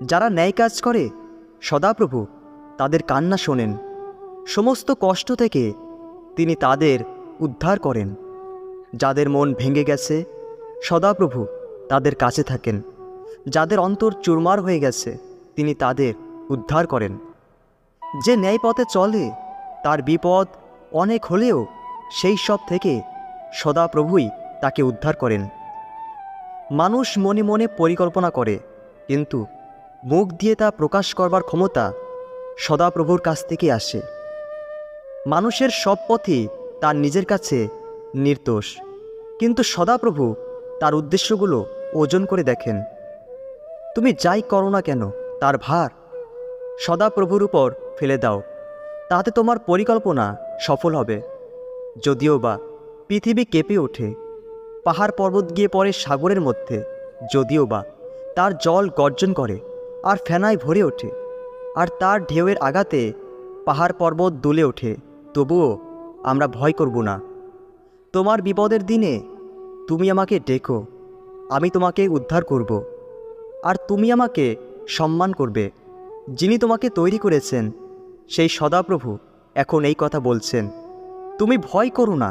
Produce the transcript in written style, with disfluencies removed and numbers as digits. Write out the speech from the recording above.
যারা ন্যায় কাজ করে সদাপ্রভু তাদের কান্না শোনেন। সমস্ত কষ্ট থেকে তিনি তাদের উদ্ধার করেন। যাদের মন ভেঙে গেছে সদাপ্রভু তাদের কাছে থাকেন। যাদের অন্তর চুরমার হয়ে গেছে তিনি তাদের উদ্ধার করেন। যে ন্যায় পথে চলে তার বিপদ অনেক হলেও সেই সব থেকে সদাপ্রভুই তাকে উদ্ধার করেন। মানুষ মনে মনে পরিকল্পনা করে, কিন্তু মুখ দিয়ে তা প্রকাশ করবার ক্ষমতা সদাপ্রভুর কাছ থেকে আসে। মানুষের সব পথই তার নিজের কাছে নির্দোষ, কিন্তু সদাপ্রভু তার উদ্দেশ্যগুলো ওজন করে দেখেন। তুমি যাই করো না কেন তার ভার সদাপ্রভুর উপর ফেলে দাও, তাতে তোমার পরিকল্পনা সফল হবে। যদিও বা পৃথিবী কেঁপে ওঠে, পাহাড় পর্বত গিয়ে পড়ে সাগরের মধ্যে, যদিও বা তার জল গর্জন করে আর ফেনায় ভরে ওঠে, আর তার ঢেউয়ের আঘাতে পাহাড় পর্বত দুলে ওঠে, তবুও আমরা ভয় করব না। তোমার বিপদের দিনে তুমি আমাকে ডেকো, আমি তোমাকে উদ্ধার করব, আর তুমি আমাকে সম্মান করবে। যিনি তোমাকে তৈরি করেছেন সেই সদাপ্রভু এখন এই কথা বলছেন, তুমি ভয় করো না,